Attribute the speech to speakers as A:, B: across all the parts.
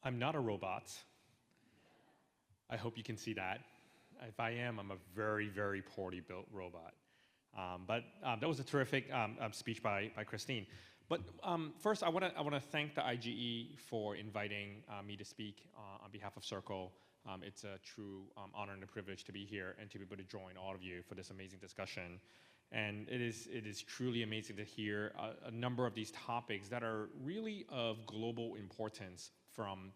A: I'm not a robot. I hope you can see that. If I am, I'm a very, very poorly built robot. But that was a terrific speech by Christine. But first, I want to thank the IGE for inviting me to speak on behalf of Circle. It's a true honor and a privilege to be here and to be able to join all of you for this amazing discussion. And it is truly amazing to hear a number of these topics that are really of global importance, from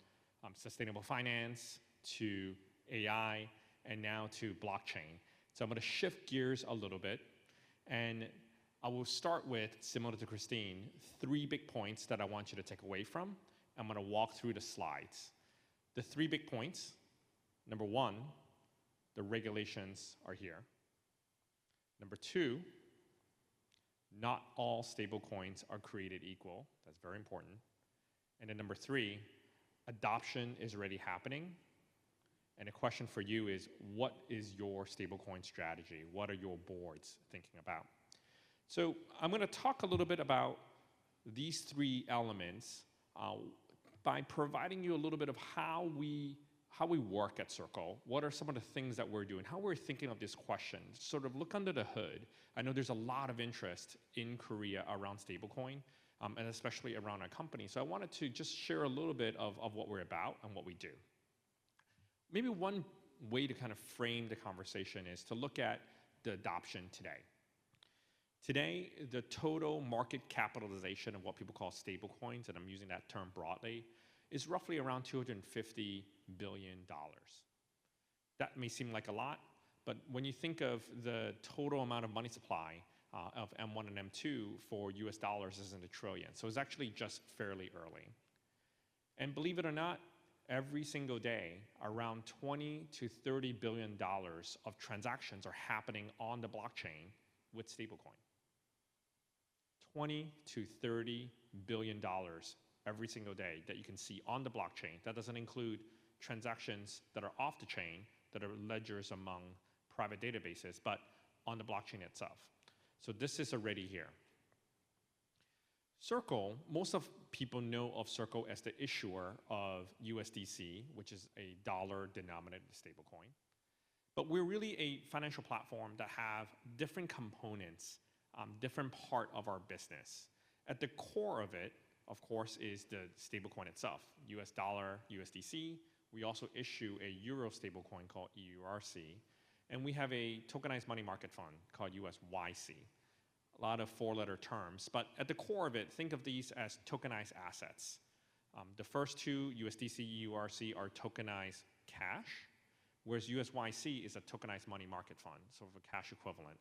A: sustainable finance to AI and now to blockchain. So I'm going to shift gears a little bit, and I will start with, similar to Christine, 3 big points that I want you to take away from. I'm going to walk through the slides. The 3 big points: number 1, the regulations are here. Number 2, not all stablecoins are created equal. That's very important. And then number 3, adoption is already happening. And a question for you is, what is your stablecoin strategy? What are your boards thinking about? So I'm going to talk a little bit about these 3 elements by providing you a little bit of how we work at Circle. What are some of the things that we're doing? How we're thinking of this question? Sort of look under the hood. I know there's a lot of interest in Korea around stablecoin, and especially around our company. So I wanted to just share a little bit of what we're about and what we do. Maybe one way to kind of frame the conversation is to look at the adoption today. Today, the total market capitalization of what people call stablecoins, and I'm using that term broadly, is roughly around $250 billion. That may seem like a lot, but when you think of the total amount of money supply of M1 and M2 for US dollars is in the trillion. So it's actually just fairly early. And believe it or not, every single day, around $20 to $30 billion of transactions are happening on the blockchain with stablecoin. $20 to $30 billion every single day that you can see on the blockchain. That doesn't include transactions that are off the chain, that are ledgers among private databases, but on the blockchain itself. So this is already here. Circle, most of people know of Circle as the issuer of USDC, which is a dollar-denominated stablecoin. But we're really a financial platform that have different components, different part of our business. At the core of it, of course, is the stablecoin itself, US dollar, USDC. We also issue a euro stablecoin called EURC. And we have a tokenized money market fund called USYC. A lot of 4-letter terms, but at the core of it, think of these as tokenized assets. The first 2, USDC, EURC, are tokenized cash, whereas USYC is a tokenized money market fund, sort of a cash equivalent.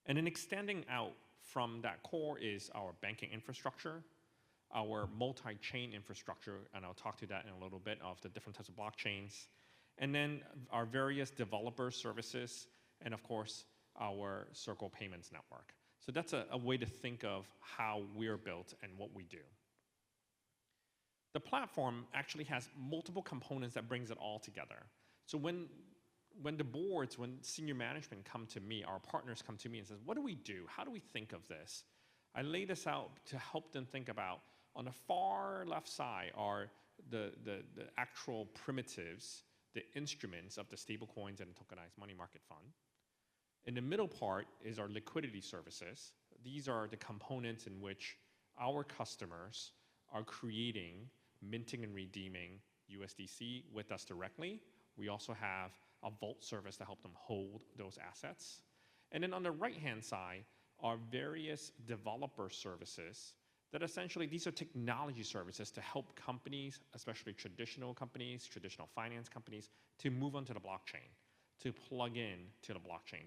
A: And then extending out from that core is our banking infrastructure, our multi-chain infrastructure, and I'll talk to that in a little bit, of the different types of blockchains, and then our various developer services, and of course, our Circle Payments Network. So that's a way to think of how we're built and what we do. The platform actually has multiple components that brings it all together. So when the boards, when senior management come to me, our partners come to me and says, what do we do? How do we think of this? I lay this out to help them think about, on the far left side are the actual primitives, the instruments of the stablecoins and tokenized money market fund. In the middle part is our liquidity services. These are the components in which our customers are creating, minting and redeeming USDC with us directly. We also have a vault service to help them hold those assets. And then on the right-hand side are various developer services that essentially, these are technology services to help companies, especially traditional companies, traditional finance companies, to move onto the blockchain, to plug in to the blockchain,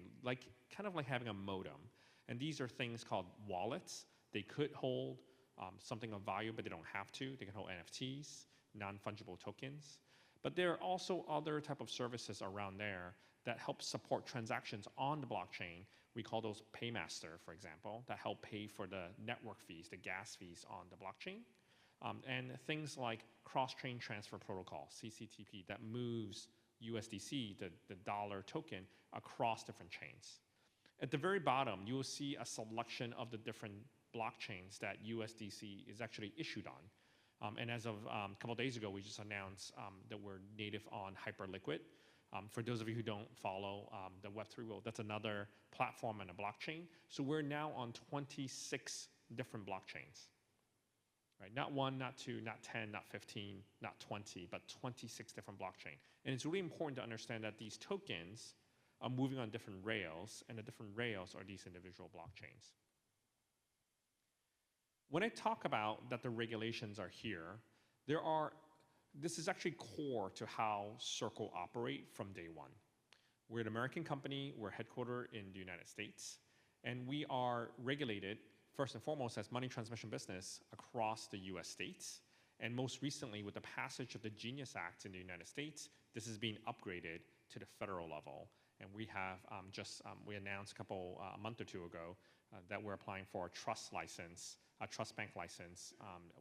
A: kind of like having a modem. And these are things called wallets. They could hold something of value, but they don't have to. They can hold NFTs, non-fungible tokens. But there are also other type of services around there that help support transactions on the blockchain. We call those paymaster, for example, that help pay for the network fees, the gas fees on the blockchain. And things like cross-chain transfer protocol, CCTP, that moves USDC, the dollar token, across different chains. At the very bottom, you will see a selection of the different blockchains that USDC is actually issued on. And as of a couple of days ago, we just announced that we're native on Hyperliquid. For those of you who don't follow the Web3 world, that's another platform and a blockchain. So we're now on 26 different blockchains. Right? Not 1, not 2, not 10, not 15, not 20, but 26 different blockchains. And it's really important to understand that these tokens are moving on different rails, and the different rails are these individual blockchains. When I talk about that the regulations are here, this is actually core to how Circle operate from day one. We're an American company, we're headquartered in the United States, and we are regulated first and foremost as money transmission business across the US states. And most recently, with the passage of the Genius Act in the United States, this is being upgraded to the federal level. And we have we announced a month or two ago that we're applying for a trust license, a trust bank license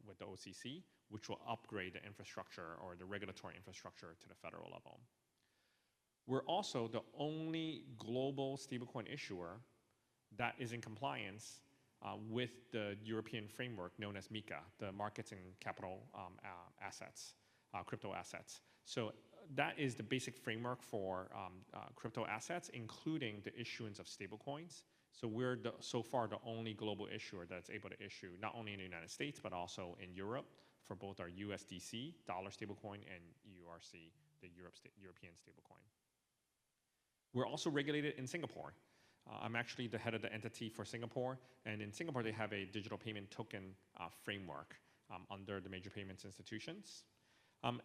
A: with the OCC, which will upgrade the infrastructure or the regulatory infrastructure to the federal level. We're also the only global stablecoin issuer that is in compliance with the European framework known as MiCA, the Markets and Capital Assets, crypto assets. So that is the basic framework for crypto assets, including the issuance of stablecoins. So we're so far the only global issuer that's able to issue not only in the United States, but also in Europe for both our USDC, dollar stablecoin, and EURC, the European stablecoin. We're also regulated in Singapore. I'm actually the head of the entity for Singapore, and in Singapore they have a digital payment token framework under the major payments institutions.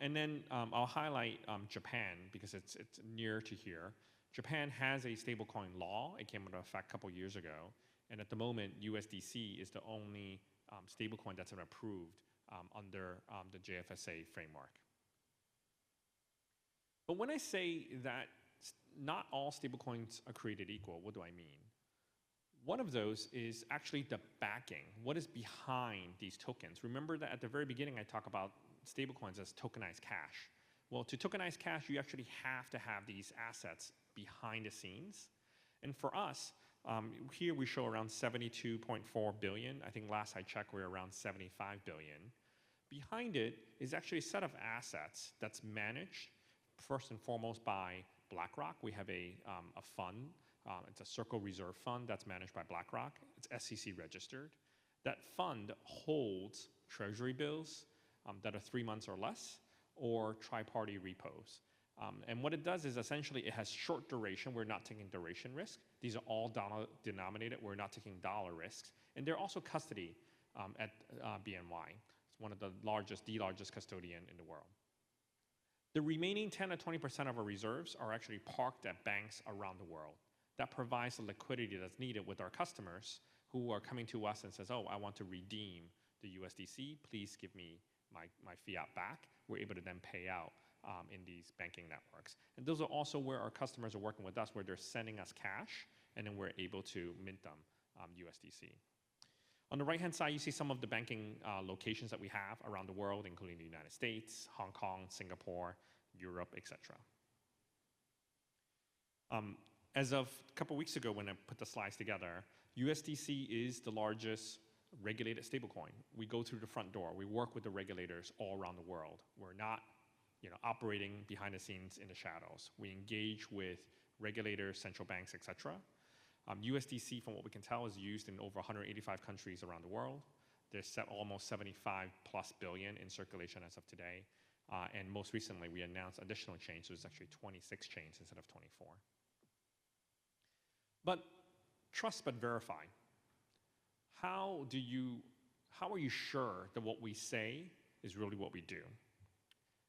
A: And then I'll highlight Japan because it's near to here. Japan has a stablecoin law. It came into effect a couple years ago, and at the moment USDC is the only stablecoin that's been approved under the JFSA framework. But when I say that not all stablecoins are created equal, what do I mean? One of those is actually the backing. What is behind these tokens? Remember that at the very beginning I talked about stablecoins as tokenized cash. Well, to tokenize cash, you actually have to have these assets behind the scenes. And for us, here we show around 72.4 billion. I think last I checked, we're around 75 billion. Behind it is actually a set of assets that's managed first and foremost by BlackRock. We have a fund. It's a Circle Reserve Fund that's managed by BlackRock. It's SEC registered. That fund holds treasury bills that are 3 months or less, or tri-party repos. And what it does is essentially it has short duration. We're not taking duration risk. These are all dollar denominated. We're not taking dollar risks. And they're also custody at BNY. It's one of the largest custodian in the world. The remaining 10 to 20% of our reserves are actually parked at banks around the world. That provides the liquidity that's needed with our customers who are coming to us and says, oh, I want to redeem the USDC. Please give me my fiat back. We're able to then pay out in these banking networks. And those are also where our customers are working with us, where they're sending us cash, and then we're able to mint them USDC. On the right-hand side, you see some of the banking locations that we have around the world, including the United States, Hong Kong, Singapore, Europe, etc. As of a couple weeks ago when I put the slides together, USDC is the largest regulated stablecoin. We go through the front door. We work with the regulators all around the world. We're not operating behind the scenes in the shadows. We engage with regulators, central banks, etc. USDC, from what we can tell, is used in over 185 countries around the world. There's almost 75 plus billion in circulation as of today. And most recently, we announced additional chains. So it's actually 26 chains instead of 24. But trust but verify. How are you sure that what we say is really what we do?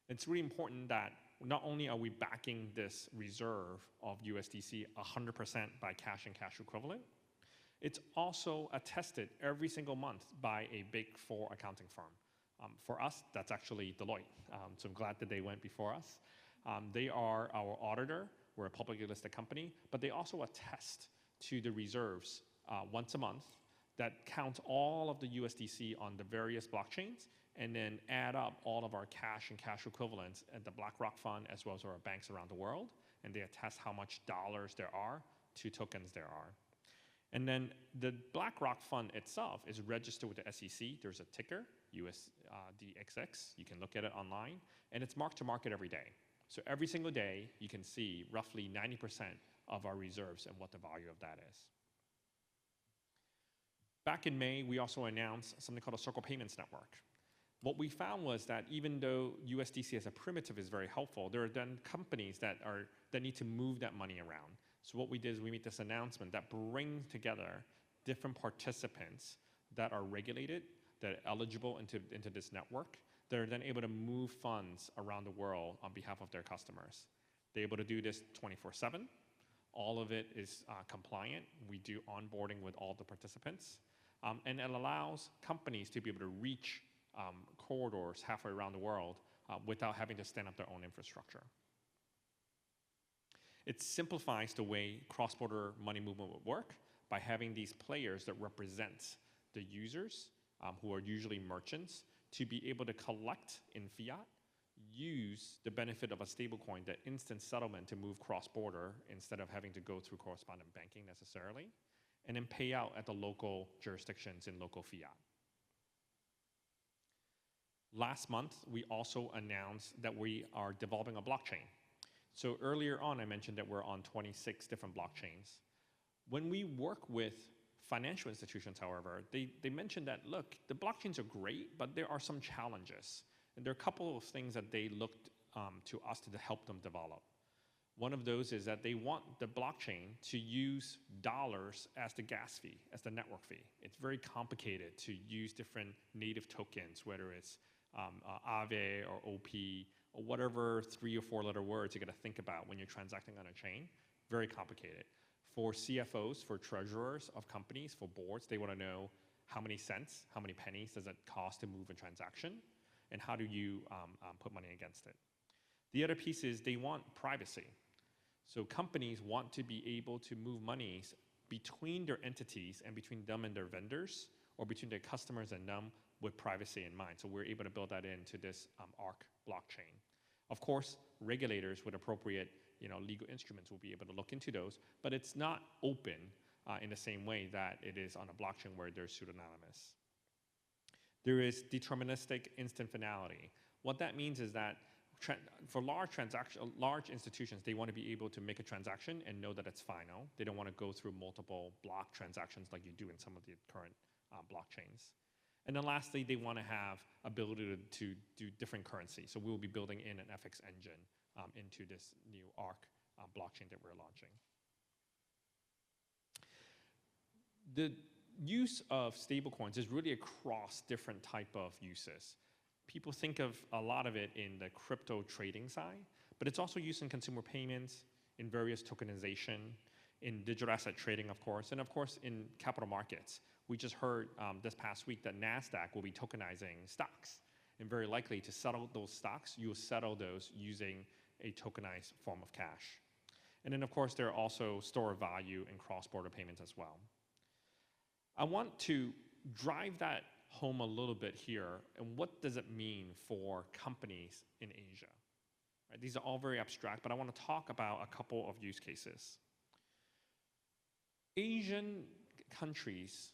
A: It's really important that not only are we backing this reserve of USDC 100% by cash and cash equivalent, it's also attested every single month by a Big Four accounting firm. For us, that's actually Deloitte. So I'm glad that they went before us. They are our auditor. We're a publicly listed company, but they also attest to the reserves once a month that count all of the USDC on the various blockchains and then add up all of our cash and cash equivalents at the BlackRock fund as well as our banks around the world. And they attest how much dollars there are to tokens there are. And then the BlackRock fund itself is registered with the SEC. There's a ticker. USDXX. You can look at it online, and it's marked to market every day. So every single day, you can see roughly 90% of our reserves and what the value of that is. Back in May, we also announced something called a Circle Payments Network. What we found was that even though USDC as a primitive is very helpful, there are then companies that need to move that money around. So what we did is we made this announcement that brings together different participants that are regulated, that are eligible into this network, that are then able to move funds around the world on behalf of their customers. They're able to do this 24/7. All of it is compliant. We do onboarding with all the participants. And it allows companies to be able to reach corridors halfway around the world without having to stand up their own infrastructure. It simplifies the way cross-border money movement would work by having these players that represent the users, who are usually merchants, to be able to collect in fiat, use the benefit of a stablecoin, that instant settlement to move cross-border instead of having to go through correspondent banking necessarily, and then pay out at the local jurisdictions in local fiat. Last month, we also announced that we are developing a blockchain. So earlier on, I mentioned that we're on 26 different blockchains. When we work with financial institutions, however, they mentioned that, look, the blockchains are great, but there are some challenges. And there are a couple of things that they looked to us to help them develop. One of those is that they want the blockchain to use dollars as the gas fee, as the network fee. It's very complicated to use different native tokens, whether it's AVE or OP, or whatever 3 or 4 letter words you got to think about when you're transacting on a chain. Very complicated. For CFOs, for treasurers of companies, for boards, they want to know how many cents, how many pennies does it cost to move a transaction, and how do you put money against it. The other piece is they want privacy. So companies want to be able to move monies between their entities and between them and their vendors, or between their customers and them, with privacy in mind. So we're able to build that into this ARC blockchain. Of course, regulators with appropriate legal instruments will be able to look into those, but it's not open in the same way that it is on a blockchain where they're pseudonymous. There is deterministic instant finality. What that means is that for large institutions, they want to be able to make a transaction and know that it's final. They don't want to go through multiple block transactions like you do in some of the current blockchains. And then lastly, they want to have ability to do different currencies. So we will be building in an FX engine into this new ARC blockchain that we're launching. The use of stablecoins is really across different type of uses. People think of a lot of it in the crypto trading side, but it's also used in consumer payments, in various tokenization, in digital asset trading, of course, and of course in capital markets. We just heard this past week that NASDAQ will be tokenizing stocks, and very likely to settle those stocks, you'll settle those using a tokenized form of cash. And then of course, there are also store of value and cross-border payments as well. I want to drive that home a little bit here, and what does it mean for companies in Asia? Right, these are all very abstract, but I want to talk about a couple of use cases. Asian countries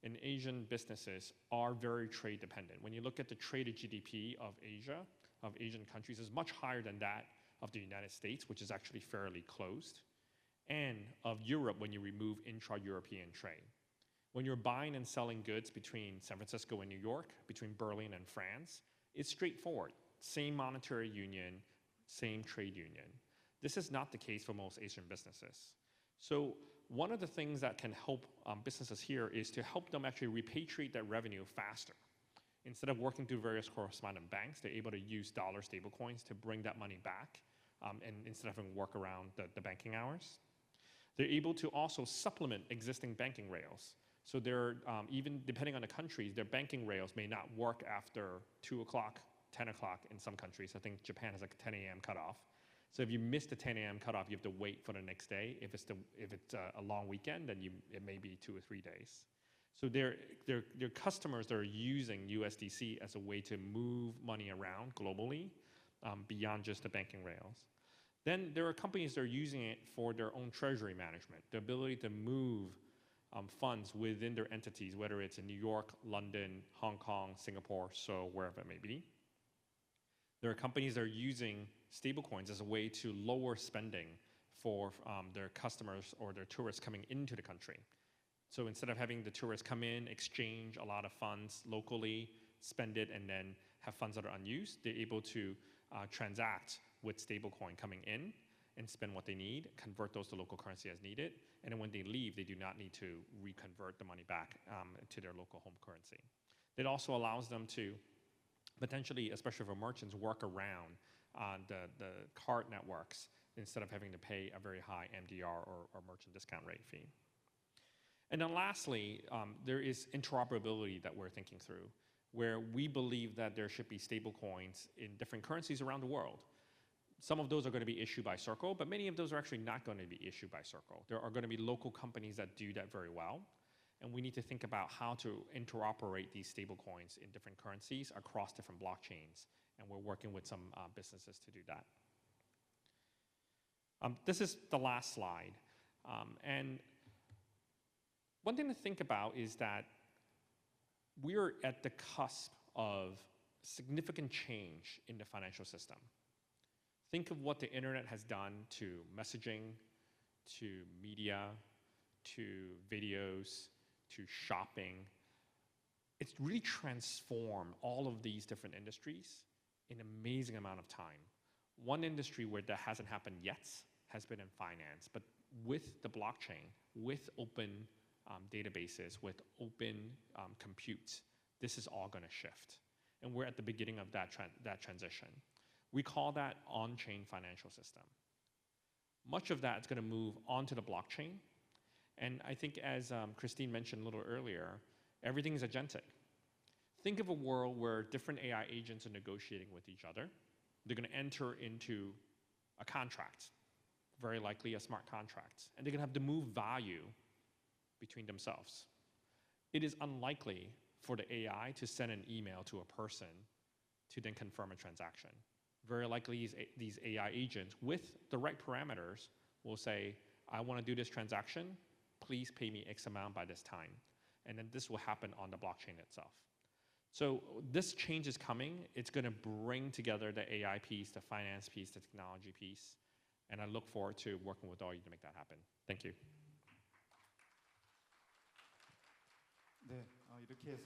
A: and Asian businesses are very trade dependent. When you look at the traded GDP of Asia, of Asian countries, is much higher than that of the United States, which is actually fairly closed, and of Europe when you remove intra-European trade. When you're buying and selling goods between San Francisco and New York, between Berlin and France, it's straightforward. Same monetary union, same trade union. This is not the case for most Asian businesses. So one of the things that can help businesses here is to help them actually repatriate that revenue faster. Instead of working through various correspondent banks, they're able to use dollar stablecoins to bring that money back, and instead of having to work around the banking hours. They're able to also supplement existing banking rails. So they're, even depending on the countries, their banking rails may not work after 2 o'clock, 10 o'clock in some countries. I think Japan has like a 10 a.m. cutoff. So if you miss the 10 a.m. cutoff, you have to wait for the next day. If it's a long weekend, then it may be 2 or 3 days. So their customers that are using USDC as a way to move money around globally beyond just the banking rails. Then there are companies that are using it for their own treasury management, the ability to move funds within their entities, whether it's in New York, London, Hong Kong, Singapore, so wherever it may be. There are companies that are using stablecoins as a way to lower spending for their customers or their tourists coming into the country. So instead of having the tourists come in, exchange a lot of funds locally, spend it, and then have funds that are unused, they're able to transact with stablecoin coming in and spend what they need, convert those to local currency as needed, and then when they leave, they do not need to reconvert the money back to their local home currency. It also allows them to potentially, especially for merchants, work around the card networks instead of having to pay a very high MDR or merchant discount rate fee. And then lastly, there is interoperability that we're thinking through, where we believe that there should be stable coins in different currencies around the world. Some of those are going to be issued by Circle, but many of those are actually not going to be issued by Circle. There are going to be local companies that do that very well, and we need to think about how to interoperate these stable coins in different currencies across different blockchains, and we're working with some businesses to do that. This is the last slide, and one thing to think about is that we're at the cusp of significant change in the financial system. Think of what the internet has done to messaging, to media, to videos, to shopping. It's really transformed all of these different industries in an amazing amount of time. One industry where that hasn't happened yet has been in finance, but with the blockchain, with open databases, with open compute, this is all going to shift. And we're at the beginning of that transition. We call that on-chain financial system. Much of that is going to move onto the blockchain. And I think as Christine mentioned a little earlier, everything is agentic. Think of a world where different AI agents are negotiating with each other. They're going to enter into a contract, very likely a smart contract, and they're going to have to move value between themselves. It is unlikely for the AI to send an email to a person to then confirm a transaction. Very likely these AI agents with the right parameters will say, I want to do this transaction, please pay me X amount by this time. And then this will happen on the blockchain itself. So this change is coming. It's going to bring together the AI piece, the finance piece, the technology piece. And I look forward to working with all of you to make that happen. Thank you.
B: 네, 이렇게 해서